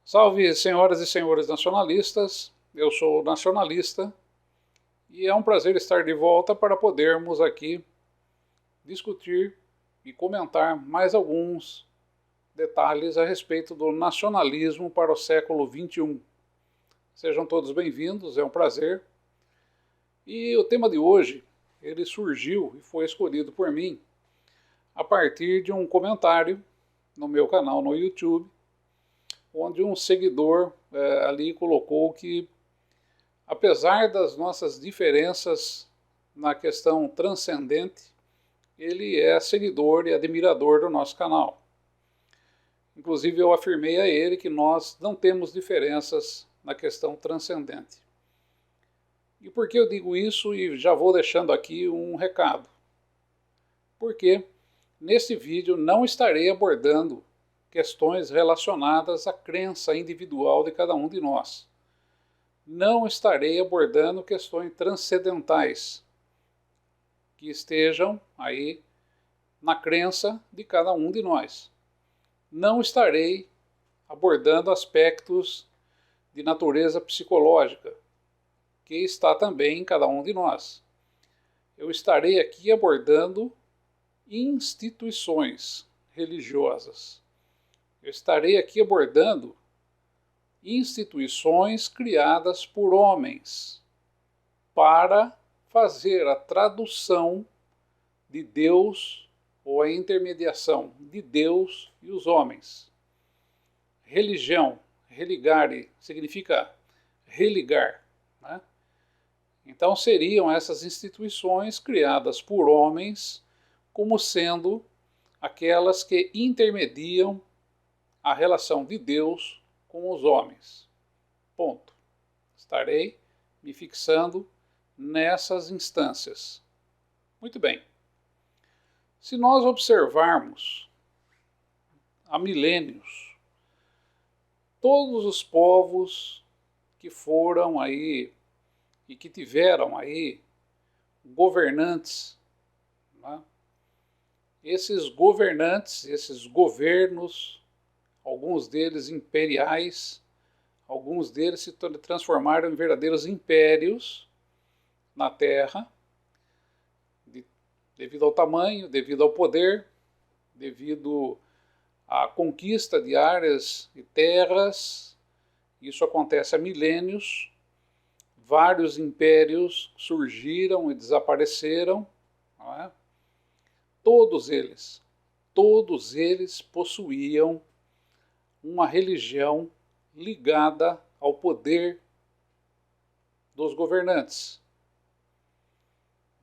Salve, senhoras e senhores nacionalistas, eu sou nacionalista e é um prazer estar de volta para podermos aqui discutir e comentar mais alguns detalhes a respeito do nacionalismo para o século XXI. Sejam todos bem-vindos, é um prazer. E o tema de hoje, ele surgiu e foi escolhido por mim a partir de um comentário no meu canal no YouTube, onde um seguidor ali colocou que, apesar das nossas diferenças na questão transcendente, ele é seguidor e admirador do nosso canal. Inclusive, eu afirmei a ele que nós não temos diferenças na questão transcendente. E por que eu digo isso? E já vou deixando aqui um recado. Porque neste vídeo não estarei abordando questões relacionadas à crença individual de cada um de nós. Não estarei abordando questões transcendentais que estejam aí na crença de cada um de nós. Não estarei abordando aspectos de natureza psicológica, que está também em cada um de nós. Eu estarei aqui abordando instituições religiosas. Eu estarei aqui abordando instituições criadas por homens para fazer a tradução de Deus ou a intermediação de Deus e os homens. Religião, religare, significa religar, né? Então seriam essas instituições criadas por homens como sendo aquelas que intermediam a relação de Deus com os homens. Ponto. Estarei me fixando nessas instâncias. Muito bem. Se nós observarmos há milênios, todos os povos que foram aí e que tiveram aí governantes, né? Esses governantes, esses governos, alguns deles imperiais, alguns deles se transformaram em verdadeiros impérios na Terra, devido ao tamanho, devido ao poder, devido à conquista de áreas e terras. Isso acontece há milênios. Vários impérios surgiram e desapareceram, não é? Todos eles possuíam uma religião ligada ao poder dos governantes.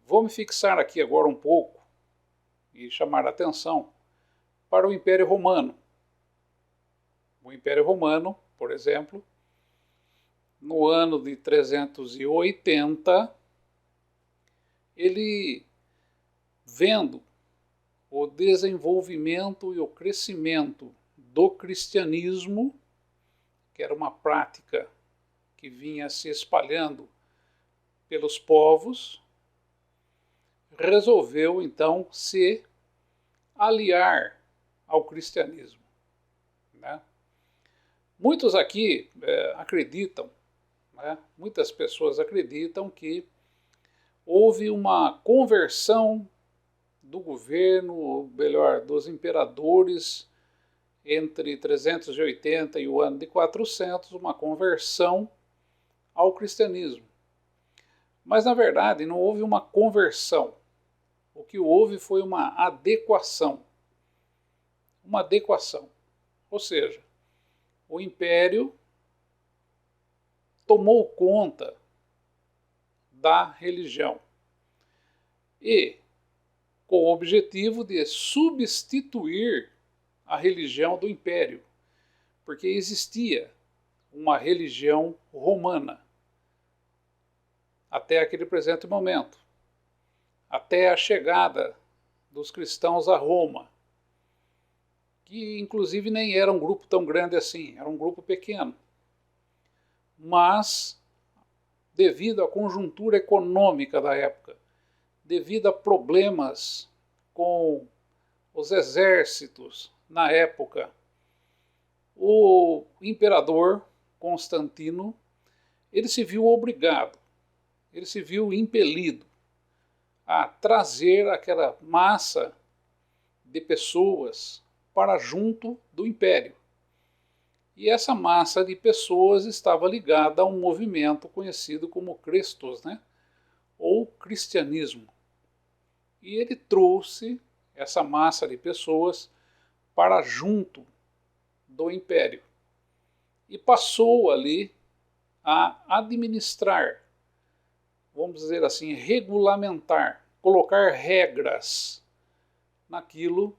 Vou me fixar aqui agora um pouco e chamar a atenção para o Império Romano. O Império Romano, por exemplo, no ano de 380, ele, vendo o desenvolvimento e o crescimento do cristianismo, que era uma prática que vinha se espalhando pelos povos, resolveu então se aliar ao cristianismo, né? Muitos aqui acreditam, né? Muitas pessoas acreditam que houve uma conversão do governo, ou melhor, dos imperadores, entre 380 e o ano de 400, uma conversão ao cristianismo. Mas, na verdade, não houve uma conversão. O que houve foi uma adequação. Uma adequação. Ou seja, o império tomou conta da religião e com o objetivo de substituir a religião do império, porque existia uma religião romana até aquele presente momento, até a chegada dos cristãos a Roma, que inclusive nem era um grupo tão grande assim, era um grupo pequeno. Mas, devido à conjuntura econômica da época, devido a problemas com os exércitos na época, o imperador Constantino, ele se viu obrigado, ele se viu impelido a trazer aquela massa de pessoas para junto do império. E essa massa de pessoas estava ligada a um movimento conhecido como Christos, né? Ou cristianismo. E ele trouxe essa massa de pessoas para junto do império e passou ali a administrar, vamos dizer assim, regulamentar, colocar regras naquilo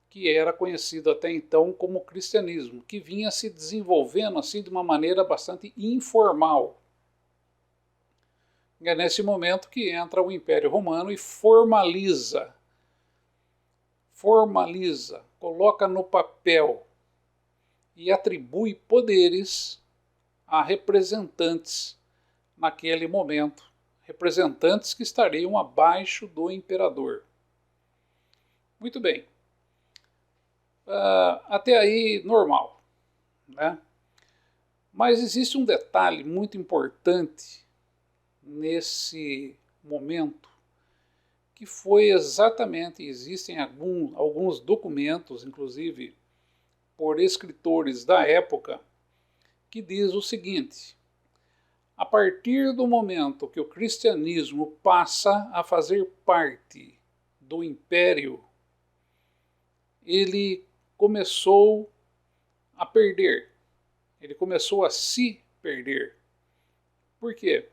que era conhecido até então como cristianismo, que vinha se desenvolvendo assim de uma maneira bastante informal. É nesse momento que entra o Império Romano e formaliza, coloca no papel e atribui poderes a representantes naquele momento, representantes que estariam abaixo do imperador. Muito bem. Até aí, normal, né? Mas existe um detalhe muito importante nesse momento, que foi exatamente, existem alguns documentos, inclusive por escritores da época, que diz o seguinte: a partir do momento que o cristianismo passa a fazer parte do império, ele começou a perder, ele começou a se perder. Por quê?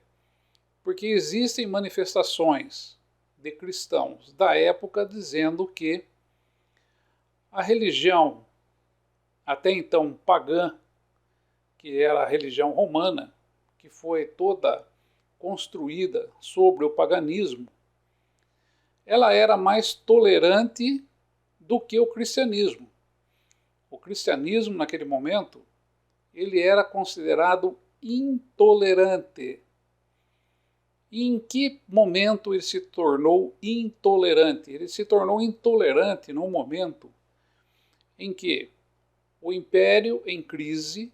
Porque existem manifestações de cristãos da época dizendo que a religião, até então pagã, que era a religião romana, que foi toda construída sobre o paganismo, ela era mais tolerante do que o cristianismo. O cristianismo, naquele momento, ele era considerado intolerante. E em que momento ele se tornou intolerante? Ele se tornou intolerante no momento em que o império, em crise,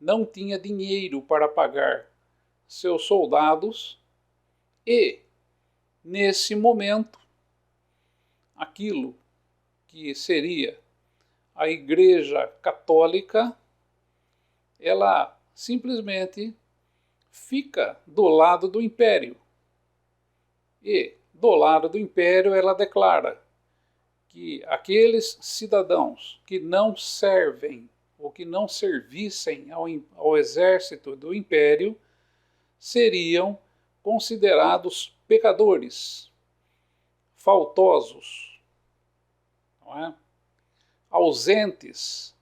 não tinha dinheiro para pagar seus soldados e, nesse momento, aquilo que seria a Igreja Católica, ela simplesmente fica do lado do império. E, do lado do império, ela declara que aqueles cidadãos que não servem ou que não servissem ao exército do império seriam considerados pecadores, faltosos, não é? Ausentes.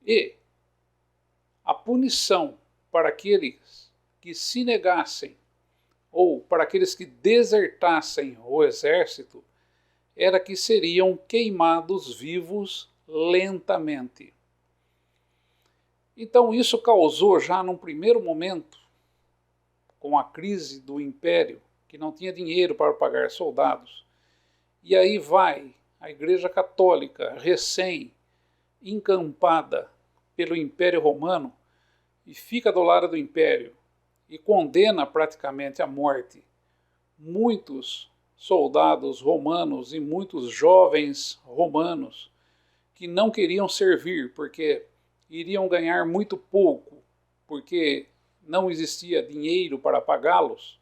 E a punição para aqueles que se negassem ou para aqueles que desertassem o exército era que seriam queimados vivos lentamente. Então isso causou já num primeiro momento, com a crise do império, que não tinha dinheiro para pagar soldados, e aí vai a Igreja Católica, recém-encampada pelo Império Romano, e fica do lado do Império, e condena praticamente à morte muitos soldados romanos e muitos jovens romanos que não queriam servir, porque iriam ganhar muito pouco, porque não existia dinheiro para pagá-los.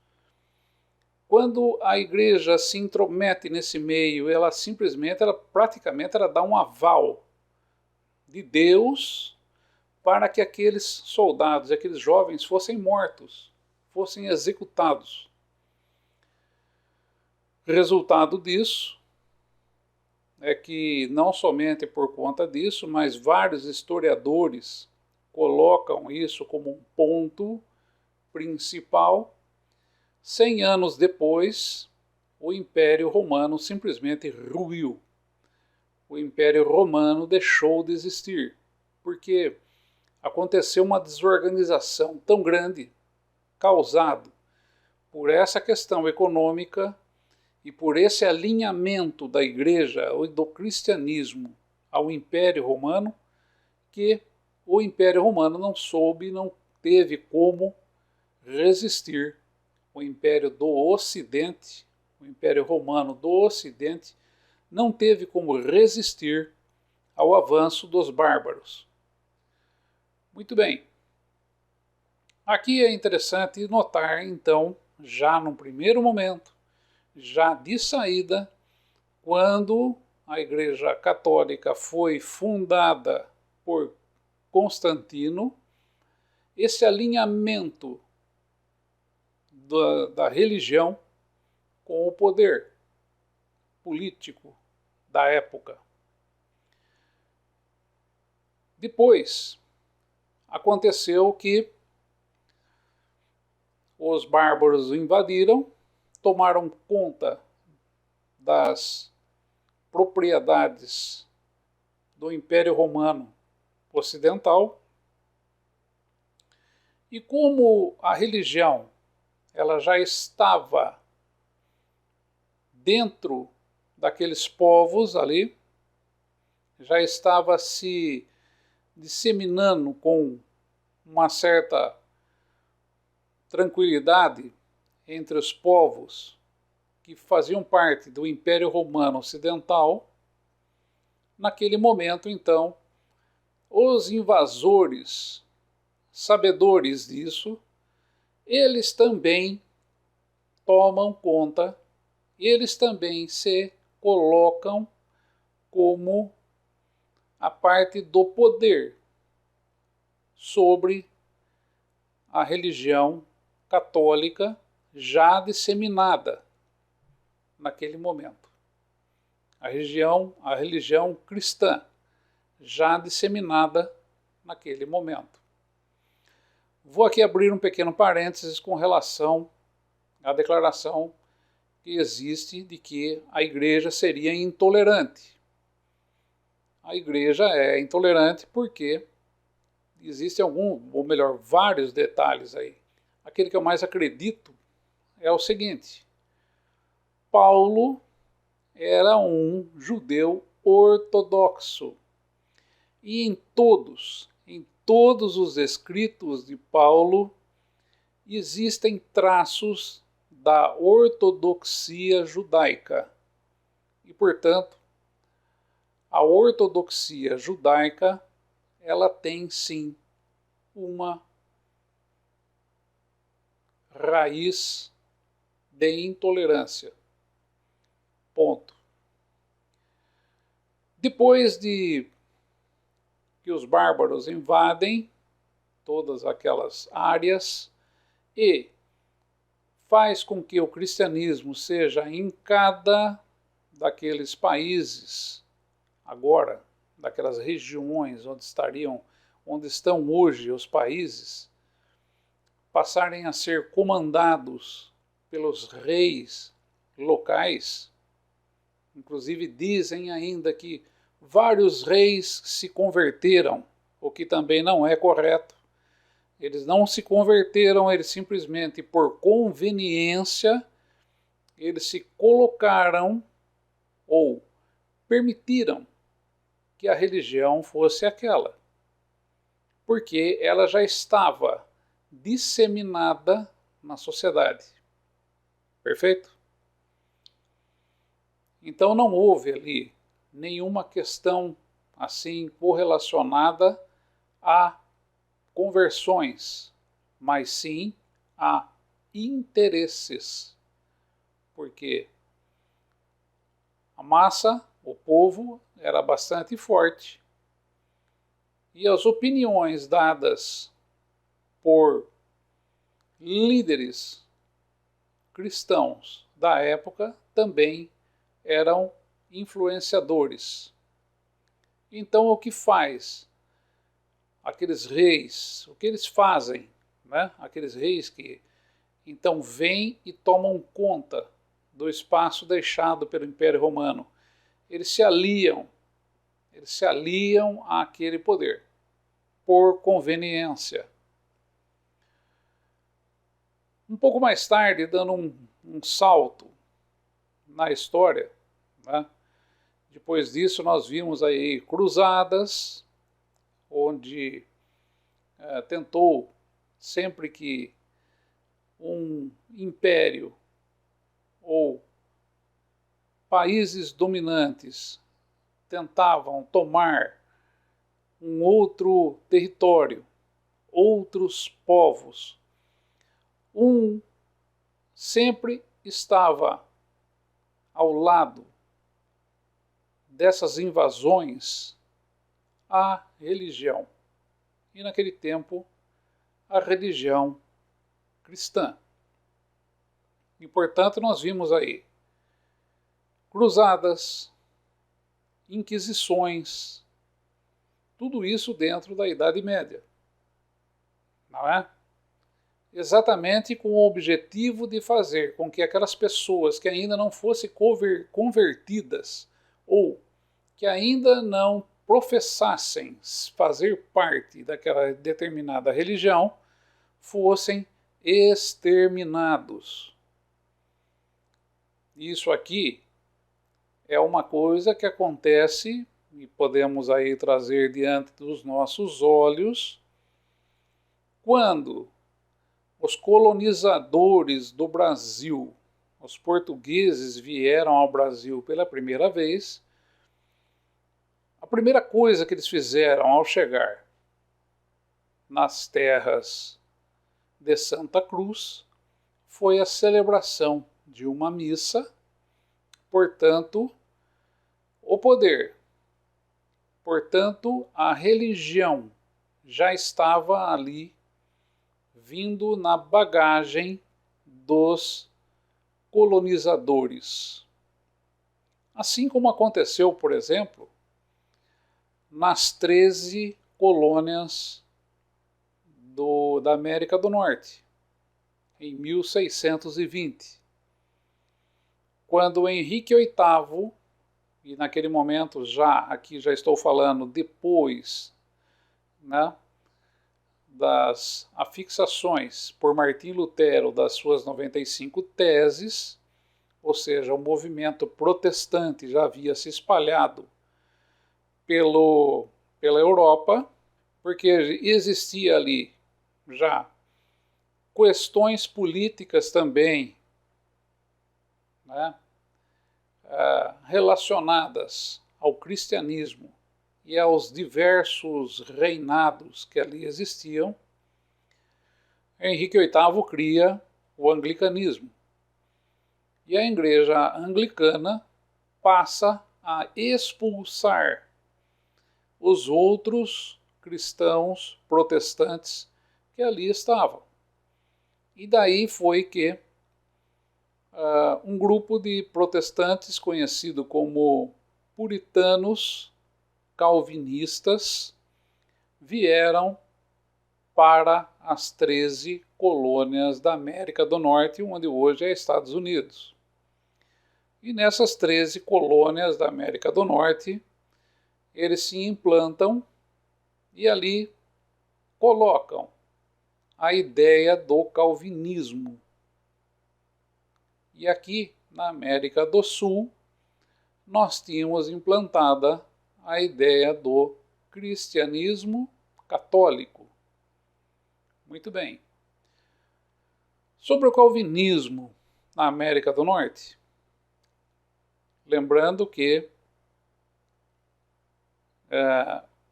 Quando a igreja se intromete nesse meio, ela praticamente dá um aval de Deus para que aqueles soldados, aqueles jovens fossem mortos, fossem executados. Resultado disso é que não somente por conta disso, mas vários historiadores colocam isso como um ponto principal. 100 anos depois, o Império Romano simplesmente ruiu. O Império Romano deixou de existir, porque aconteceu uma desorganização tão grande, causada por essa questão econômica e por esse alinhamento da Igreja ou do cristianismo ao Império Romano, que o Império Romano não teve como resistir. O Império do Ocidente, o Império Romano do Ocidente, não teve como resistir ao avanço dos bárbaros. Muito bem. Aqui é interessante notar, então, já no primeiro momento, já de saída, quando a Igreja Católica foi fundada por Constantino, esse alinhamento da religião com o poder político da época. Depois, aconteceu que os bárbaros invadiram, tomaram conta das propriedades do Império Romano Ocidental, e como a religião ela já estava dentro daqueles povos ali, já estava se disseminando com uma certa tranquilidade entre os povos que faziam parte do Império Romano Ocidental. Naquele momento, então, os invasores, sabedores disso, eles também tomam conta, eles também se colocam como a parte do poder sobre a religião católica já disseminada naquele momento. A religião cristã já disseminada naquele momento. Vou aqui abrir um pequeno parênteses com relação à declaração que existe de que a igreja seria intolerante. A igreja é intolerante porque existem vários detalhes aí. Aquele que eu mais acredito é o seguinte: Paulo era um judeu ortodoxo. E em todos os escritos de Paulo existem traços da ortodoxia judaica. E, portanto, a ortodoxia judaica ela tem sim uma raiz de intolerância. Ponto. Depois de que os bárbaros invadem todas aquelas áreas e faz com que o cristianismo seja em cada daqueles países, agora, daquelas regiões onde estão hoje os países, passarem a ser comandados pelos reis locais. Inclusive dizem ainda que vários reis se converteram, o que também não é correto. Eles não se converteram, eles simplesmente, por conveniência, eles se colocaram ou permitiram que a religião fosse aquela, porque ela já estava disseminada na sociedade. Perfeito? Então não houve ali nenhuma questão assim correlacionada a conversões, mas sim a interesses. Porque a massa, o povo, era bastante forte. E as opiniões dadas por líderes cristãos da época também eram influenciadores. Então o que faz aqueles reis, o que eles fazem, né? Aqueles reis que então vêm e tomam conta do espaço deixado pelo Império Romano. Eles se aliam àquele poder, por conveniência. Um pouco mais tarde, dando um salto na história, né? Depois disso nós vimos aí cruzadas, onde tentou, sempre que um império ou países dominantes tentavam tomar um outro território, outros povos, sempre estava ao lado dessas invasões a religião. E naquele tempo, a religião cristã. E, portanto, nós vimos aí cruzadas, inquisições, tudo isso dentro da Idade Média. Não é? Exatamente com o objetivo de fazer com que aquelas pessoas que ainda não fossem convertidas ou que ainda não professassem fazer parte daquela determinada religião fossem exterminados. Isso aqui é uma coisa que acontece e podemos aí trazer diante dos nossos olhos quando os colonizadores do Brasil, os portugueses, vieram ao Brasil pela primeira vez. A primeira coisa que eles fizeram ao chegar nas terras de Santa Cruz foi a celebração de uma missa. Portanto, o poder, portanto, a religião já estava ali, vindo na bagagem dos colonizadores. Assim como aconteceu, por exemplo, nas 13 colônias da América do Norte, em 1620. Quando Henrique VIII, e naquele momento aqui já estou falando depois, né, das afixações por Martim Lutero das suas 95 teses, ou seja, o movimento protestante já havia se espalhado pela Europa, porque existia ali já questões políticas também, né, relacionadas ao cristianismo e aos diversos reinados que ali existiam. Henrique VIII cria o anglicanismo. E a igreja anglicana passa a expulsar os outros cristãos protestantes que ali estavam. E daí foi que um grupo de protestantes conhecido como puritanos calvinistas vieram para as 13 colônias da América do Norte, onde hoje é Estados Unidos. E nessas 13 colônias da América do Norte, eles se implantam e ali colocam a ideia do calvinismo. E aqui, na América do Sul, nós tínhamos implantada a ideia do cristianismo católico. Muito bem. Sobre o calvinismo na América do Norte, lembrando que,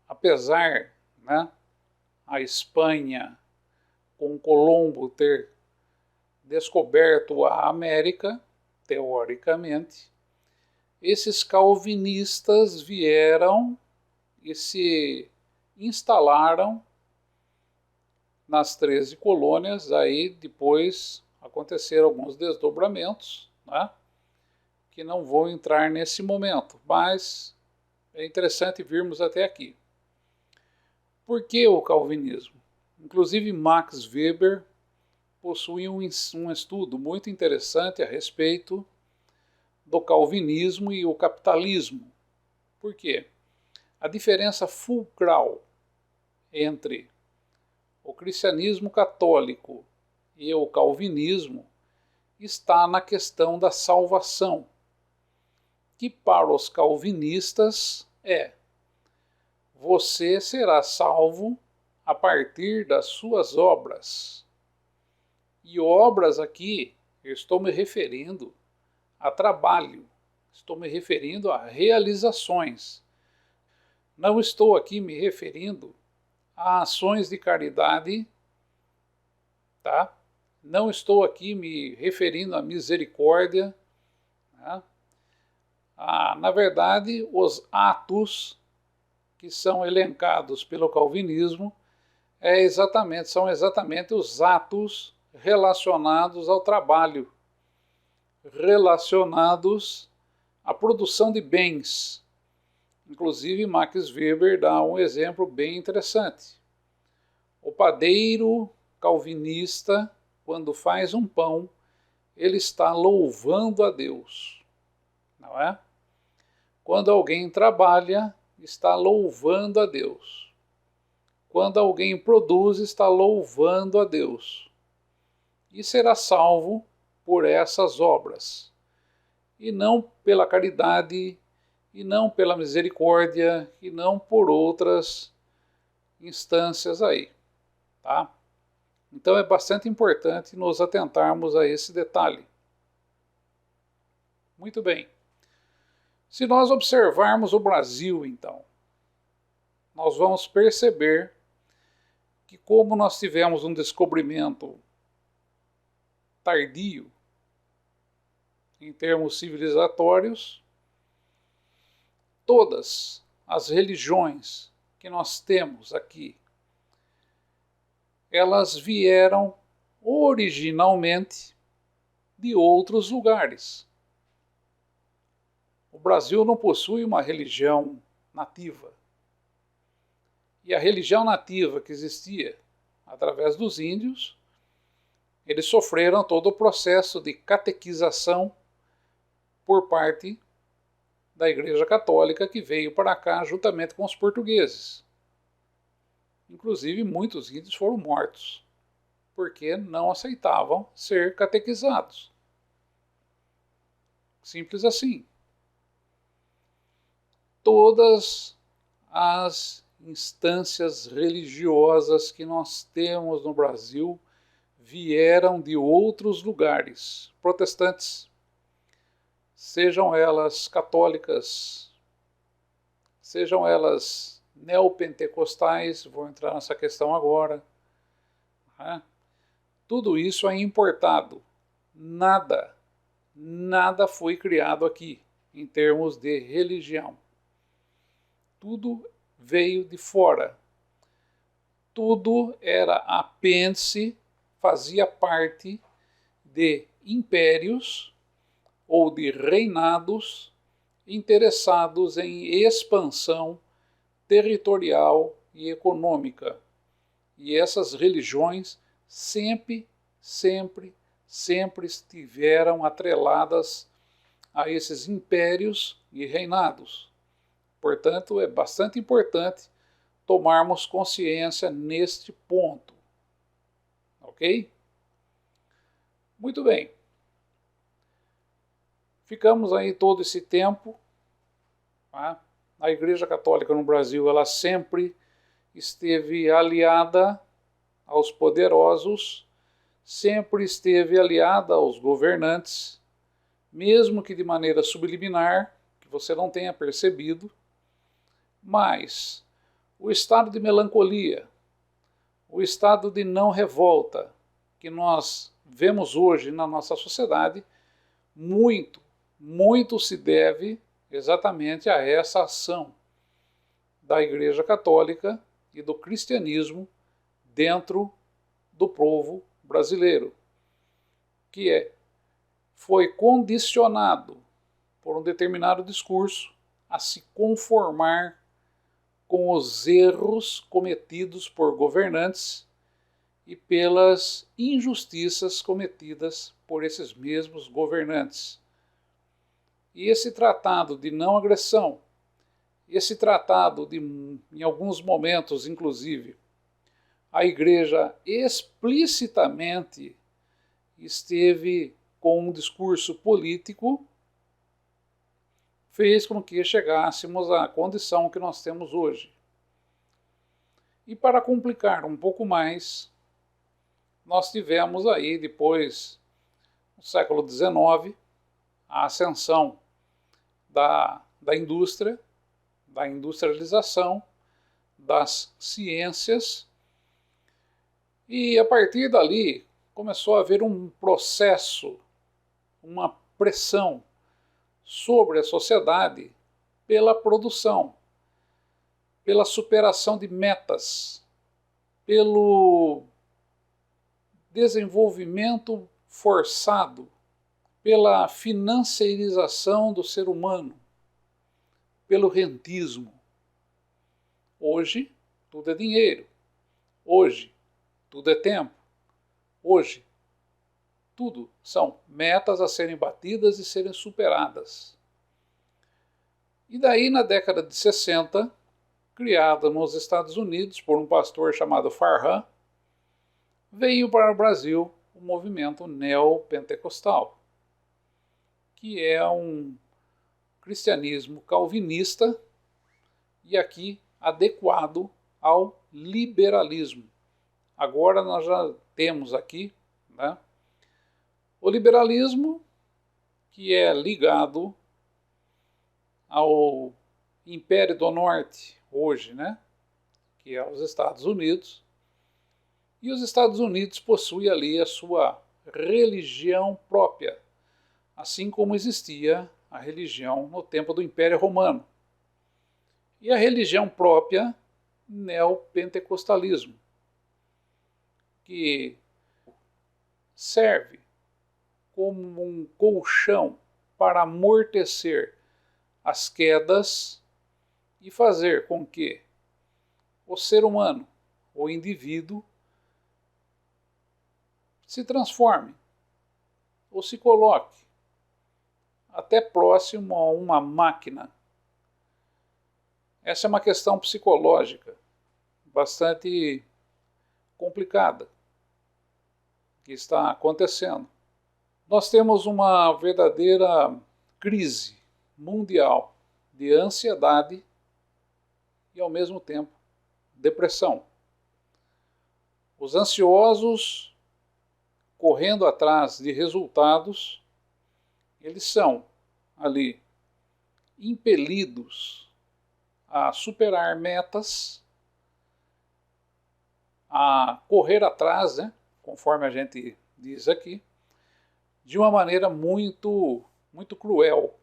apesar, né, a Espanha, com Colombo ter descoberto a América, teoricamente, esses calvinistas vieram e se instalaram nas 13 colônias. Aí depois aconteceram alguns desdobramentos, né, que não vou entrar nesse momento, mas é interessante virmos até aqui. Por que o calvinismo? Inclusive Max Weber possui um estudo muito interessante a respeito do calvinismo e o capitalismo. Por quê? A diferença fulcral entre o cristianismo católico e o calvinismo está na questão da salvação, que para os calvinistas você será salvo a partir das suas obras. E obras aqui, eu estou me referindo a trabalho, estou me referindo a realizações. Não estou aqui me referindo a ações de caridade, tá? Não estou aqui me referindo à misericórdia, tá? Na verdade, os atos que são elencados pelo calvinismo são exatamente os atos relacionados ao trabalho, relacionados à produção de bens. Inclusive, Max Weber dá um exemplo bem interessante. O padeiro calvinista, quando faz um pão, ele está louvando a Deus, não é? Quando alguém trabalha, está louvando a Deus. Quando alguém produz, está louvando a Deus. E será salvo por essas obras. E não pela caridade, e não pela misericórdia, e não por outras instâncias aí, tá? Então é bastante importante nos atentarmos a esse detalhe. Muito bem. Se nós observarmos o Brasil, então, nós vamos perceber que como nós tivemos um descobrimento tardio, em termos civilizatórios, todas as religiões que nós temos aqui, elas vieram originalmente de outros lugares. O Brasil não possui uma religião nativa. E a religião nativa que existia através dos índios, eles sofreram todo o processo de catequização por parte da Igreja Católica que veio para cá juntamente com os portugueses. Inclusive, muitos índios foram mortos, porque não aceitavam ser catequizados. Simples assim. Todas as instâncias religiosas que nós temos no Brasil vieram de outros lugares, protestantes, sejam elas católicas, sejam elas neopentecostais, vou entrar nessa questão agora, né? Tudo isso é importado, nada foi criado aqui, em termos de religião. Tudo veio de fora. Tudo era apêndice, fazia parte de impérios ou de reinados interessados em expansão territorial e econômica. E essas religiões sempre estiveram atreladas a esses impérios e reinados. Portanto, é bastante importante tomarmos consciência neste ponto. Ok? Muito bem. Ficamos aí todo esse tempo. Tá? A Igreja Católica no Brasil, ela sempre esteve aliada aos poderosos, sempre esteve aliada aos governantes, mesmo que de maneira subliminar, que você não tenha percebido. Mas o estado de melancolia, o estado de não revolta que nós vemos hoje na nossa sociedade, muito se deve exatamente a essa ação da Igreja Católica e do cristianismo dentro do povo brasileiro, que foi condicionado por um determinado discurso a se conformar com os erros cometidos por governantes e pelas injustiças cometidas por esses mesmos governantes. E esse tratado de não agressão, esse tratado de, em alguns momentos, inclusive, a Igreja explicitamente esteve com um discurso político, fez com que chegássemos à condição que nós temos hoje. E para complicar um pouco mais, nós tivemos aí, depois, no século XIX, a ascensão da indústria, da industrialização, das ciências, e a partir dali começou a haver um processo, uma pressão sobre a sociedade pela produção, pela superação de metas, pelo desenvolvimento forçado, pela financeirização do ser humano, pelo rentismo. Hoje, tudo é dinheiro. Hoje, tudo é tempo. Hoje, tudo são metas a serem batidas e serem superadas. E daí, na década de 60, criada nos Estados Unidos por um pastor chamado Farhan, veio para o Brasil o movimento neopentecostal, que é um cristianismo calvinista e aqui adequado ao liberalismo. Agora nós já temos aqui, né, o liberalismo, que é ligado ao Império do Norte, hoje, né, que é os Estados Unidos. E os Estados Unidos possuem ali a sua religião própria, assim como existia a religião no tempo do Império Romano. E a religião própria, neopentecostalismo, que serve como um colchão para amortecer as quedas e fazer com que o ser humano, o indivíduo, se transforme ou se coloque até próximo a uma máquina. Essa é uma questão psicológica bastante complicada que está acontecendo. Nós temos uma verdadeira crise mundial de ansiedade e, ao mesmo tempo, depressão. Os ansiosos, correndo atrás de resultados, eles são ali impelidos a superar metas, a correr atrás, né, conforme a gente diz aqui, de uma maneira muito cruel.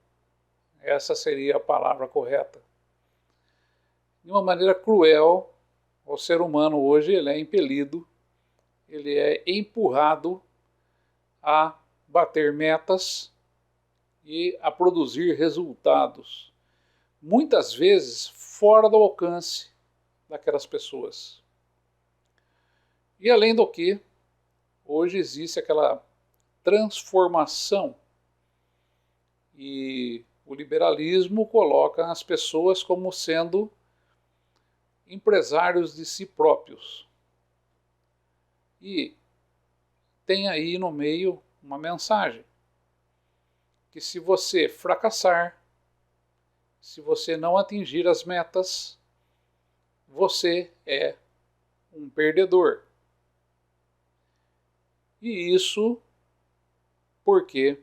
Essa seria a palavra correta. De uma maneira cruel, o ser humano hoje ele é impelido, ele é empurrado a bater metas e a produzir resultados, muitas vezes fora do alcance daquelas pessoas. E além do que, hoje existe aquela transformação e o liberalismo coloca as pessoas como sendo empresários de si próprios. E tem aí no meio uma mensagem que se você fracassar, se você não atingir as metas, você é um perdedor. E isso porque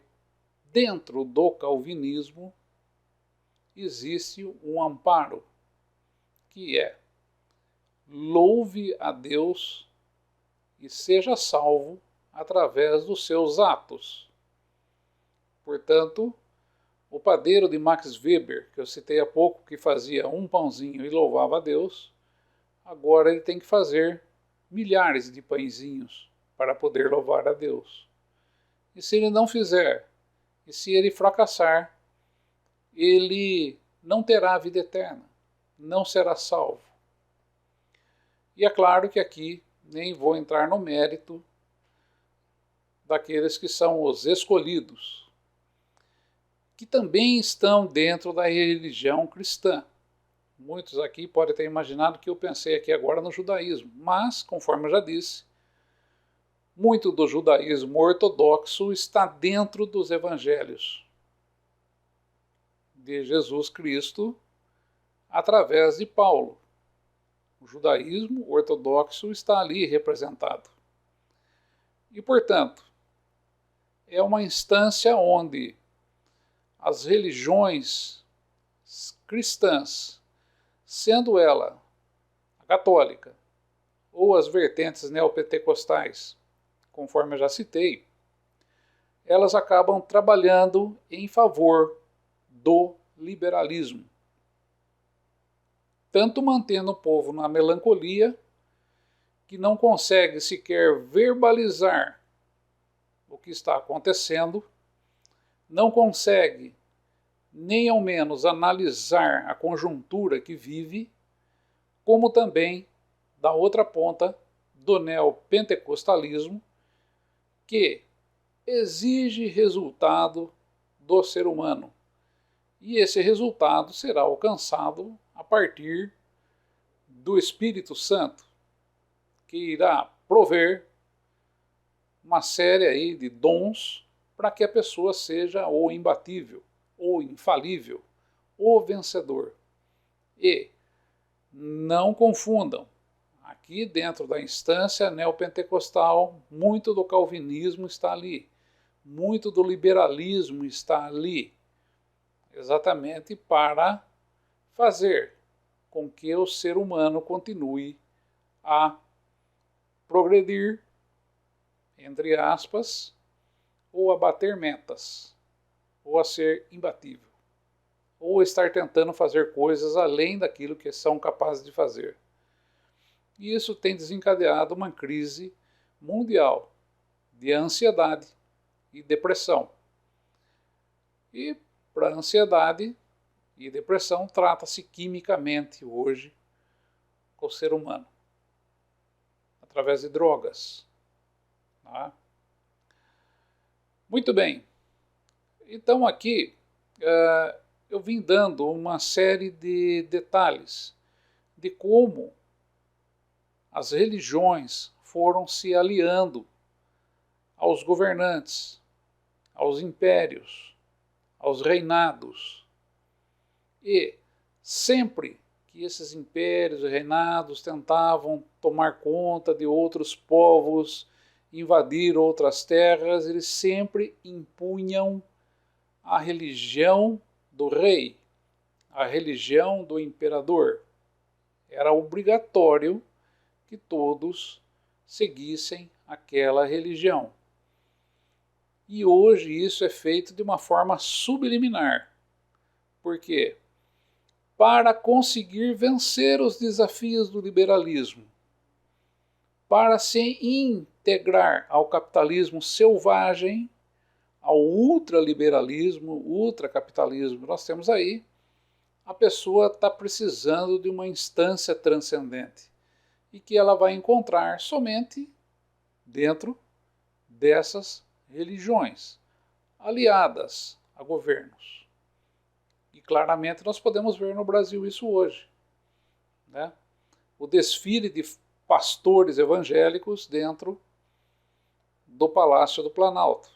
dentro do calvinismo existe um amparo, que é: louve a Deus e seja salvo através dos seus atos. Portanto, o padeiro de Max Weber, que eu citei há pouco, que fazia um pãozinho e louvava a Deus, agora ele tem que fazer milhares de pãezinhos para poder louvar a Deus. E se ele não fizer, e se ele fracassar, ele não terá a vida eterna, não será salvo. E é claro que aqui nem vou entrar no mérito daqueles que são os escolhidos, que também estão dentro da religião cristã. Muitos aqui podem ter imaginado que eu pensei aqui agora no judaísmo, mas, conforme eu já disse, muito do judaísmo ortodoxo está dentro dos evangelhos de Jesus Cristo através de Paulo. O judaísmo ortodoxo está ali representado. E, portanto, é uma instância onde as religiões cristãs, sendo ela a católica ou as vertentes neopentecostais, conforme eu já citei, elas acabam trabalhando em favor do liberalismo, tanto mantendo o povo na melancolia, que não consegue sequer verbalizar o que está acontecendo, não consegue nem ao menos analisar a conjuntura que vive, como também da outra ponta do neopentecostalismo, que exige resultado do ser humano. E esse resultado será alcançado a partir do Espírito Santo, que irá prover uma série aí de dons para que a pessoa seja ou imbatível, ou infalível, ou vencedor. E não confundam, aqui dentro da instância neopentecostal, muito do calvinismo está ali, muito do liberalismo está ali, exatamente para fazer com que o ser humano continue a progredir, entre aspas, ou a bater metas, ou a ser imbatível, ou estar tentando fazer coisas além daquilo que são capazes de fazer. E isso tem desencadeado uma crise mundial de ansiedade e depressão. E para ansiedade e depressão trata-se quimicamente hoje com o ser humano, através de drogas. Tá? Muito bem. Então aqui eu vim dando uma série de detalhes de como as religiões foram se aliando aos governantes, aos impérios, aos reinados. E sempre que esses impérios e reinados tentavam tomar conta de outros povos, invadir outras terras, eles sempre impunham a religião do rei, a religião do imperador. Era obrigatório que todos seguissem aquela religião. E hoje isso é feito de uma forma subliminar. Por quê? Para conseguir vencer os desafios do liberalismo, para se integrar ao capitalismo selvagem, ao ultraliberalismo, ultracapitalismo, nós temos aí, a pessoa está precisando de uma instância transcendente e que ela vai encontrar somente dentro dessas religiões, aliadas a governos. E claramente nós podemos ver no Brasil isso hoje. Né? O desfile de pastores evangélicos dentro do Palácio do Planalto.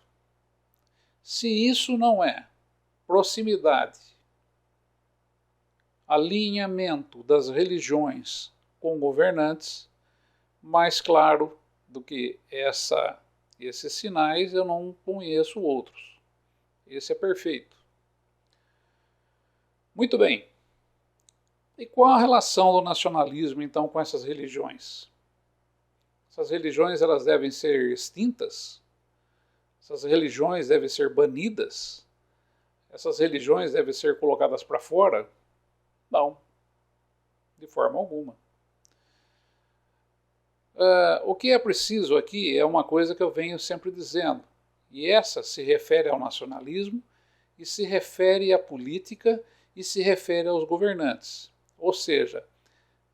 Se isso não é proximidade, alinhamento das religiões com governantes, mais claro do que esses sinais eu não conheço outros. Esse é perfeito. Muito bem. E qual a relação do nacionalismo, então, com essas religiões? Essas religiões elas devem ser extintas? Essas religiões devem ser banidas? Essas religiões devem ser colocadas para fora? Não, de forma alguma. O que é preciso aqui é uma coisa que eu venho sempre dizendo, e essa se refere ao nacionalismo, e se refere à política, e se refere aos governantes. Ou seja,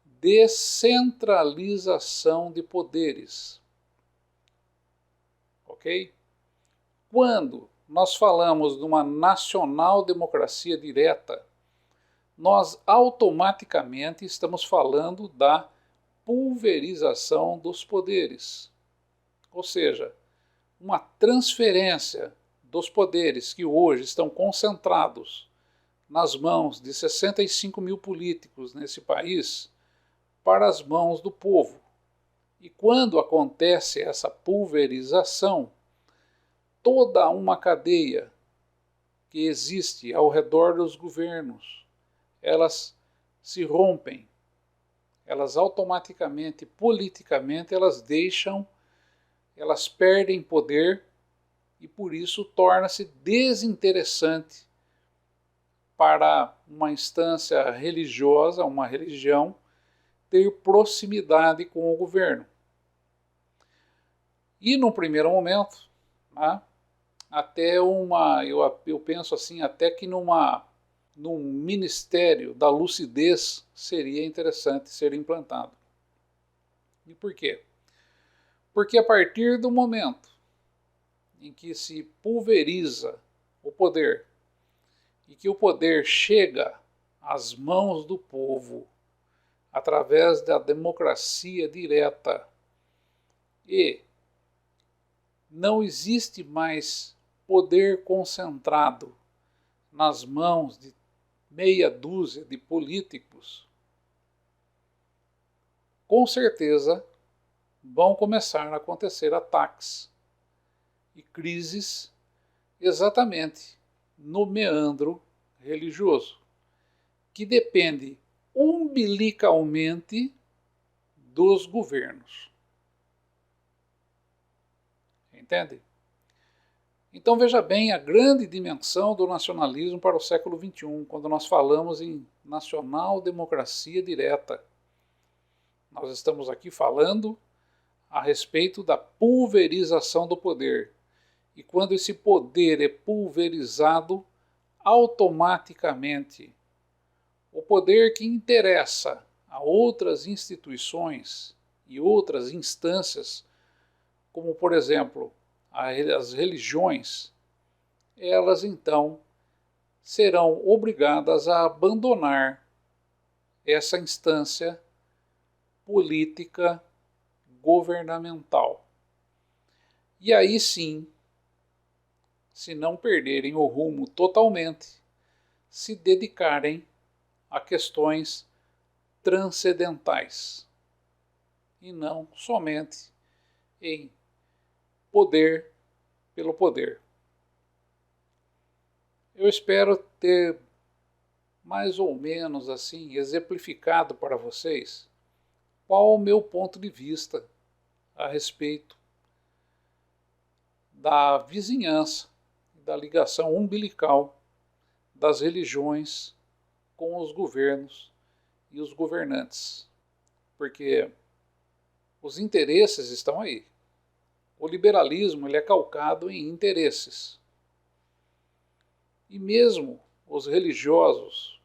descentralização de poderes. Ok? Quando nós falamos de uma nacional-democracia direta, nós automaticamente estamos falando da pulverização dos poderes. Ou seja, uma transferência dos poderes que hoje estão concentrados nas mãos de 65 mil políticos nesse país para as mãos do povo. E quando acontece essa pulverização, toda uma cadeia que existe ao redor dos governos, elas se rompem, elas automaticamente, politicamente, elas perdem poder e por isso torna-se desinteressante para uma instância religiosa, uma religião, ter proximidade com o governo. E no primeiro momento, né, eu penso assim, até que num ministério da lucidez seria interessante ser implantado. E por quê? Porque a partir do momento em que se pulveriza o poder e que o poder chega às mãos do povo através da democracia direta e não existe mais poder concentrado nas mãos de meia dúzia de políticos, com certeza vão começar a acontecer ataques e crises exatamente no meandro religioso, que depende umbilicalmente dos governos. Entende? Então veja bem a grande dimensão do nacionalismo para o século XXI, quando nós falamos em nacional-democracia direta. Nós estamos aqui falando a respeito da pulverização do poder. E quando esse poder é pulverizado, automaticamente o poder que interessa a outras instituições e outras instâncias, como por exemplo as religiões, elas então serão obrigadas a abandonar essa instância política governamental. E aí sim, se não perderem o rumo totalmente, se dedicarem a questões transcendentais e não somente em poder pelo poder. Eu espero ter mais ou menos assim exemplificado para vocês qual o meu ponto de vista a respeito da vizinhança, da ligação umbilical das religiões com os governos e os governantes. Porque os interesses estão aí. O liberalismo ele é calcado em interesses. E mesmo os religiosos,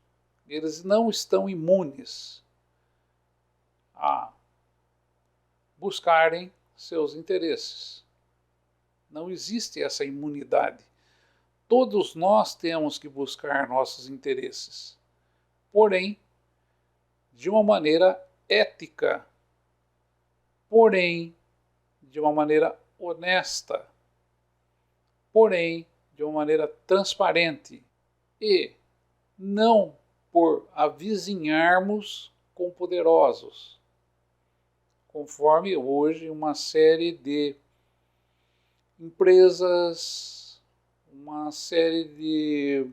eles não estão imunes a buscarem seus interesses. Não existe essa imunidade. Todos nós temos que buscar nossos interesses, porém, de uma maneira ética, porém, de uma maneira honesta, porém, de uma maneira transparente e não por avizinharmos com poderosos, conforme hoje uma série de empresas, uma série de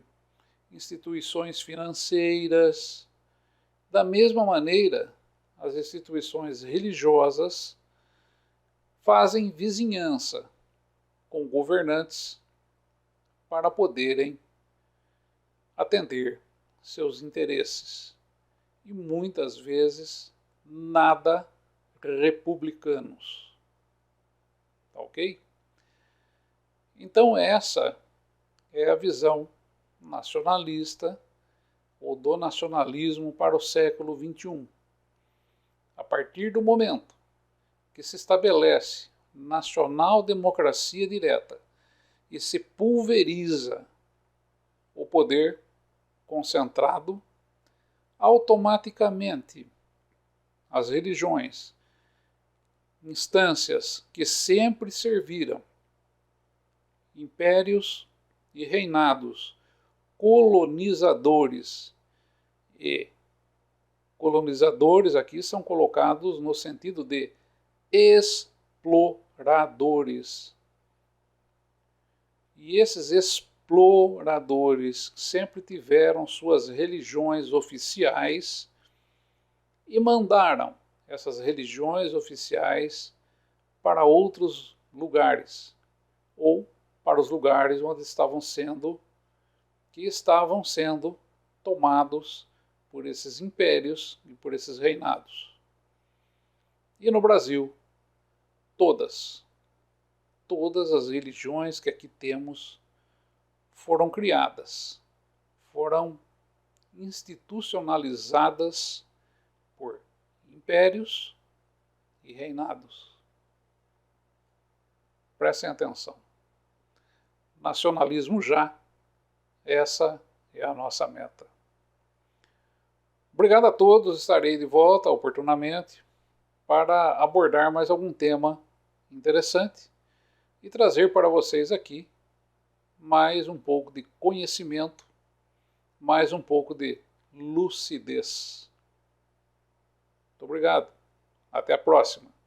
instituições financeiras, da mesma maneira, as instituições religiosas fazem vizinhança com governantes para poderem atender seus interesses. E muitas vezes nada republicanos. Tá ok? Então essa é a visão nacionalista ou do nacionalismo para o século XXI. A partir do momento que se estabelece nacional-democracia direta e se pulveriza o poder concentrado, automaticamente as religiões, instâncias que sempre serviram, impérios e reinados colonizadores e colonizadores aqui são colocados no sentido de exploradores. E esses exploradores sempre tiveram suas religiões oficiais e mandaram essas religiões oficiais para outros lugares, ou para os lugares onde estavam sendo tomados por esses impérios e por esses reinados. E no Brasil, todas as religiões que aqui temos foram criadas, foram institucionalizadas por impérios e reinados. Prestem atenção. Nacionalismo já, essa é a nossa meta. Obrigado a todos, estarei de volta oportunamente para abordar mais algum tema interessante e trazer para vocês aqui mais um pouco de conhecimento, mais um pouco de lucidez. Muito obrigado. Até a próxima.